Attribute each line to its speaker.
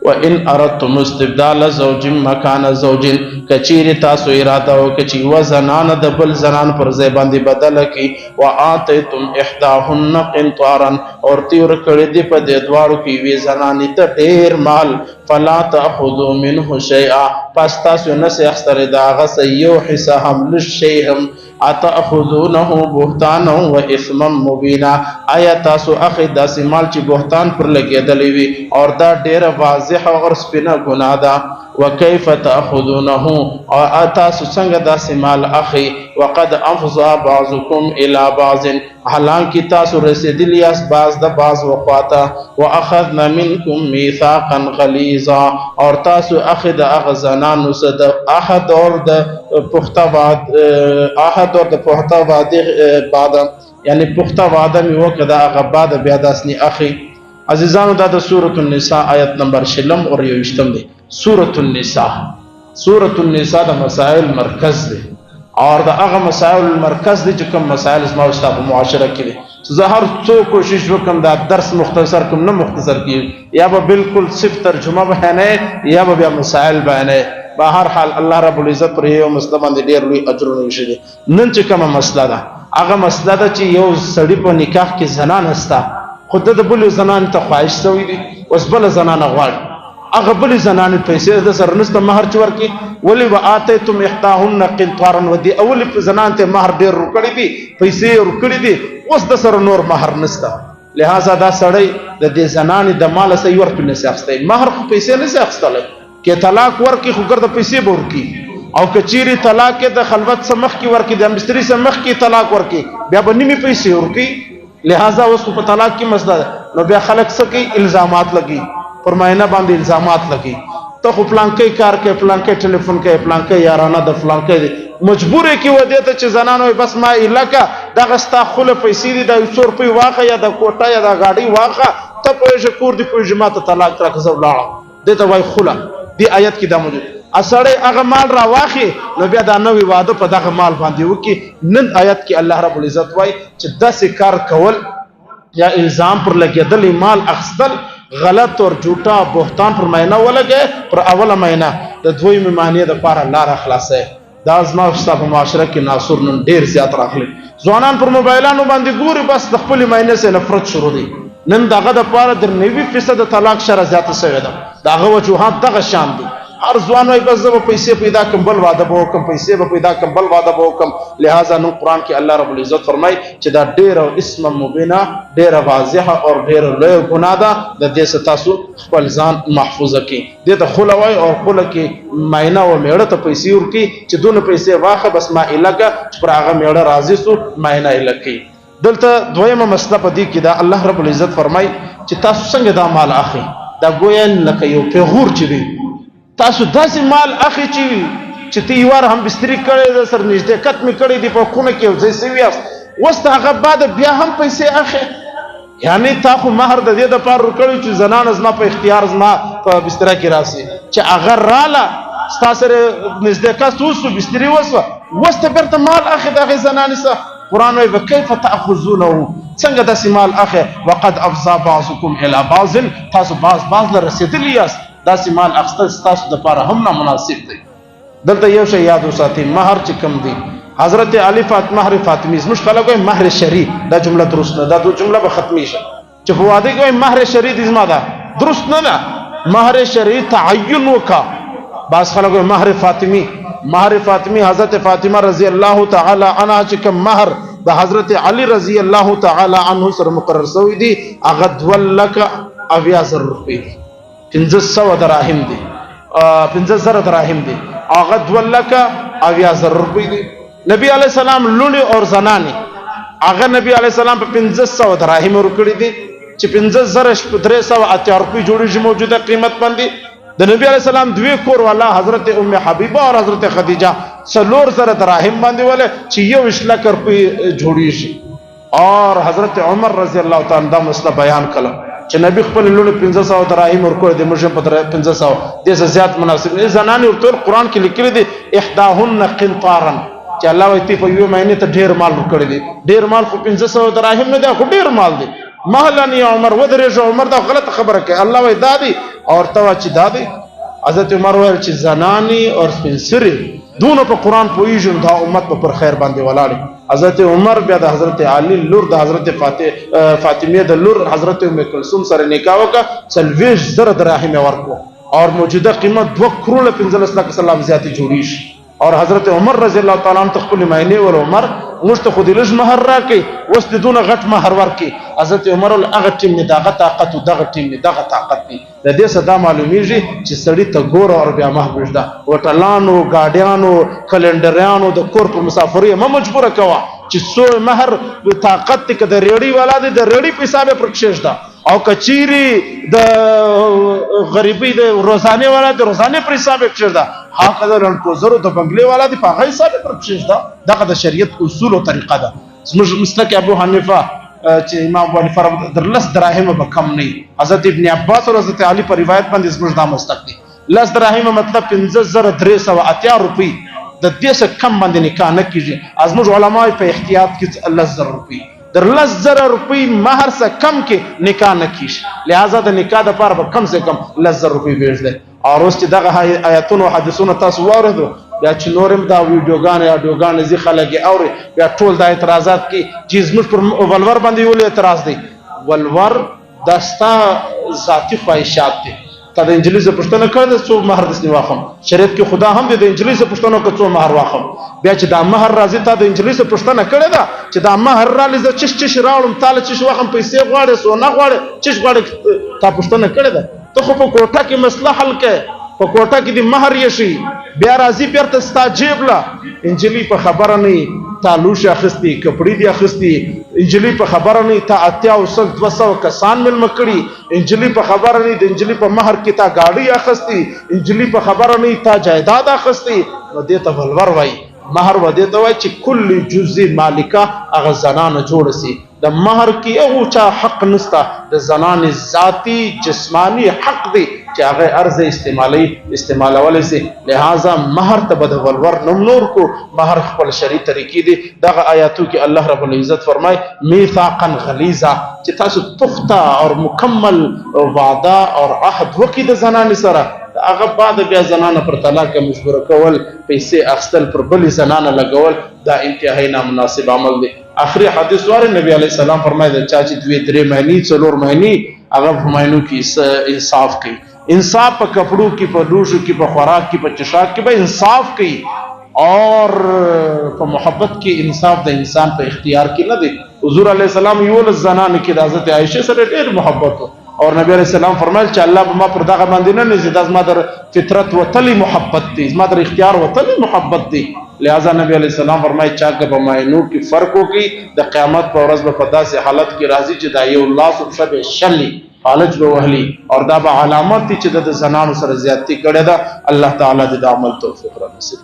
Speaker 1: وَإِنْ أَرَدْتُمُ اسْتِبْدَالَ زَوْجٍ مَكَانَ زَوْجٍ کچیر تاسو اراده وکړي و زنانه د بل زنان پر ځای باندې بدله کی وآتیتم احداهن قنطارا اور تیر کړي دی په دې دواړو کې وی زنانې ته ډیر مال فلا تأخذوا منه شيئا پس تاسو نه سي اخستر دا غس یو حصہ هم لشي هم اتأخذونه بهتانا واثما مبینا آیا تاسو اخی داسې مال چې بهتان پر لګېدلی وي اور دا ډیره واضح اور سپینه ګناه ده وكيف تأخذونه او تاسو څنګه داسې مال اخی وقد افضى بعضكم الى بعض حالانکه تاسو رسیدلی یاست بعض د بعض وقاته واخذنا منكم ميثاقا غليظا اور تاسو اخذ اغزنان صد احد اور د پخته وعده بعد یعنی پخته وعده می وکړه هغه بعد بیا داسنی اخی عزیزانو دا د سورۃ النساء آیت نمبر 6 اور 28 دی سورۃ النساء د مسائل مرکز دی اور دا هغه مسائل مرکز دي چې کوم مسائل اسمه او په معاشره کې دي زه هر څو کوشش وکم دا درس مختصر کوم نه مختصر کی یا به بالکل صرف ترجمه بیانې یا به مسائل بیانې په هر حال الله رب العزت پر یو مسلمان دي ډیر لوی اجرونه وشي نن چې کومه مسله ده هغه مسله ده چې یو سړی په نکاح کې زنان استا خود د بل زنان ته خواهش شوی دي اوس بل زنان غواړي هغه بل زنان پیسې د سر نست مہر چور کی ولی واتیتم احداهن قنطارا ودی اول زنان ته مہر ډیر ورکړي دي پیسې ورکړي دي اوس د سر نور مہر نستا لہذا دا سړی د دې زنان د مال سې ورته نه سختي مہر خو پیسې نه سختل کې طلاق ورکی خو ګرځي پیسې ورکی او کچيري طلاق د خلوت سمخ کی ورکی د مستری سمخ کی طلاق ورکی بیا بنیمی پیسې ورکی لہذا اوس په طلاق کی مسله نو بیا خلک سکی الزامات لګي فرماینا باندې الزامات لګي ته خو پلانکې کار کې پلانکې ټلیفون کې پلانکې یارانه د پلانکې مجبور کې ودی ته چې زنانو بس ما الکه دغه ستا خله پیسې دي د 100 روپۍ واخه یا د کوټه یا د گاډي واخه ته په شکور دی په جماعت طلاق راکزو لاړه دته وای خله دی آیت کې دا موجود اسړې هغه مال را واخی نو بیا دا نوې واده په دغه مال باندې وکي نن آیت کې الله رب العزت وای چې داسې کار کول یا الزام پر لګیدل مال اخستل غلط اور جھوٹا بہتان پر مہینہ ولګه پر اوله مہینہ د دوی معنی د پاره لار خلاصه دا ازما په معاشره کې ناصر نن ډیر زیات راغلي ځوانان پر موبایلانو باندې ګوري بس د خپل معنی سره نفرت شروع دي نن دغه د پاره د 90% طلاق شر زیات شوی ده دغه وجوهات دغه شان دي هر ځوان وای بس زه پیسې پیدا کوم بل واده به وکم پیسې به پیدا کوم بل واده به وکم لہذا نو قران کې الله رب العزت فرمای چې دا ډیر او اسم مبینا ډیر واضحه او ډیر لوی ګناه ده د دې تاسو خپل ځان محفوظه کړئ د خلوای او خله کې ماینا او میړه ته پیسې ورکی چې دونه پیسې واخه بس ما الګه پر هغه میړه راضی سو ماینا الګي دلته دویمه مسله پدې کې دا الله رب العزت فرمای چې تاسو څنګه دا مال اخی دا ګویا لکه یو پیغور چي وي تاسو داسې مال اخی چې تی وار هم بستری کړي د سر نږدې کټ می کړي دی په خونه کې ځای سویاس وست هغه بعد بیا هم پیسې اخی یعنی تا خو مہر د دې د پار کړي چې زنان ازما په اختیار ازما په بستر کې راسي چې اگر رااله ستاسو نږدې کټ وسو بستری وسو وست برته مال اخی دغه زنان سره قران وی وکيف تاخذونه څنګه د سیمال اخی وقد افضى بعضكم الى بعض تاسو بعض له رسیدلی یاست دا سیمال اخستل تاسو د لپاره هم نه مناسب دی دلته یو شی یاد وساتئ مہر چې کم دی حضرت علی مہر فاطمی مش خلک مہر شری دا جمله درست نه دا جمله به ختمی شه چې په واده کې مہر شری د زما دا درست نه مہر شری تعین وکا بعض خلک مہر فاطمی حضرت فاطمه رضی الله تعالی عنها چې کم مہر د حضرت علی رضی الله تعالی عنه سره مقرر شوی دی هغه 2,000 روپۍ 1500 دراهم دي 15,000 دراهم دي هغه 2,000 روپۍ دي نبی علیہ السلام لونی اور زنانی هغه نبی علیہ السلام په 1500 دراهم ورکړي دي چې 15,380 روپۍ جوړیږي موجوده قیمت باندې د نبی علیہ السلام دوی کور والا حضرت ام حبیبه اور حضرت خدیجه 4,000 دراهم باندې ول چې 1 لک روپۍ جوړیږي اور حضرت عمر رضی الله تعالی عنہ دا مسله بیان کړه چې نبی خپل لونه 1500 دراهم ورکړي د مجه په 1500 د زیات مناسب نه زنان ورته قران کې لیکلي دي احداهن قنطارا چې الله وایي په یو معنی ته ډیر مال ورکړي دي ډیر مال خو 1500 دراهم نه ده خو ډیر مال دي مهلن یا عمر ودرې عمر دا غلط خبره کوي الله وایي دا دي اور توا چې دا دی حضرت عمر ویل چې زنانی اور سپین سری دونو په قرآن پوهیږي دا امت په پر خیر باندې ولاړ. حضرت عمر بیا د حضرت علی لور د حضرت فاطمه د لور حضرت ام کلثوم سره نکاح وکړه 40,000 دراهم ورکو اور موجوده قیمت 2 کروڑ 15 لک سلام زیاتی جوړی شي. اور حضرت عمر رضی الله تعالی عنہ خپل معنی ول عمر موږ ته خو دې لږ مہر راکې وس دې دونه غټ مہر ورکې. حضرت عمر ول هغه ټیم نه دغه طاقت او دغه ټیم نه دغه طاقت دی. د دې صدا معلومیږي چې سړی ته ګور او بیا محبوب ده. وټلانو گاډیانو کلندرانو د کور په مسافرۍ ما مجبور کوا چې سو مہر طاقت ته د ریړی والا دی د ریړی په حساب پر کښش ده او کچيري د غریبي د روزانه والا د روزانه پر حساب کښش ده. حق د لنټوزرو د بنگلې والا د په حساب پر کښش ده. دغه د شریعت اصول او طریقه ده. زموږ مسلک ابو حنیفه چې امام ابو حنیفه در لس دراهم به کم نه. حضرت ابن عباس او حضرت علی پر روایت باندې زموږ دا مسلک دي. لس دراهم مطلب 15,380 روپۍ د دې څخه کم باندې نکاح نه کیږي. ازموږ علما په احتیاط کې 10,000 روپۍ در 10,000 روپۍ مہر سے کم کې نکاح نه کیږي. لہذا د نکاح د پاره به کم سے کم 10,000 روپۍ ویژل. اور اوس چې دغه آیاتونو حدیثونو تاسو واردو بیا چې نورم دا ویډیوګان یا ډوګان زی خلک اوري بیا ټول د اعتراضات کې چې زموږ پر ولور باندې یو اعتراض دی. ولور داستا ذاتی خواهشات دي. تا د انجلیز پښتنه کړه څو مہر دسنی واخم شریعت کې خدا هم د انجلیز پښتنه کې څو مہر واخم بیا چې دا مہر راځي تا د انجلیز پښتنه کړه دا چې دا مہر را لزه چش راوړم تعالی چش واخم پیسې غواړي سو نه غواړي چش غواړي تا پښتنه کړه دا ته خو په کوټه کې مسله حل کې په کوټه کې د مہر یشي بیا راځي بیرته ستا جیب لا انجلی په خبره نه تا لوش اخستی کپڑی دی اخستی انجلی په خبره نه تا اتیا او 200 کسان مل مکړي انجلی په خبره نه د انجلی په مہر کې تا گاډي اخستی انجلی په خبره نه تا جایداد اخستی نو دې ته ولور وای مہر و دې ته وای چې کل جزء مالکا اغه زنانه جوړ سي د مہر کې او چا حق نستا د زنانه ذاتی جسمانی حق دی چې هغه ارزه استعمالول سي. لہذا مہر ته بد ولور نور کو مہر خپل شرعي طریقې دي. دغه آیاتو کې الله رب العزت فرمای میثاقا غلیظا چې تاسو پخته او مکمل وعده او عهد وکړئ د زنانه سره هغه بعد بیا زنانه پر طلاق مجبور کول پیسې اخستل پر بل زنانه لګول دا انتهایی نامناسب عمل دی. آخری حدیث واره نبی علیہ السلام فرمایي چا چې 2-3 مہینی 4 مہینی هغه مہینو کې انصاف کوي. انصاف په کپڑوں کې په لوشو کې په خوراک کې په چشاک کې به انصاف کوي اور په محبت کې انصاف د انسان په اختیار کې نه دی. حضور علیہ السلام یو زنانه کې د حضرت عائشہ سره ډېر محبت اور نبی علیہ السلام فرمایل چې الله به ما پر دغه باندې نه نزيد از ما در فطرت وتلی محبت دی ما در اختیار وتلی محبت دی. لہذا نبی علیہ السلام فرمایي چا که په ماینو کې فرق وکړي د قیامت په ورځ به په داسې حالت کې راځي چې دا یو الله سبحانه شلی فالج به وهلی اور دا به علامات دي چې د زنانو سره زیاتی کړي ده. الله تعالی دې د عمل توفیق را نصیب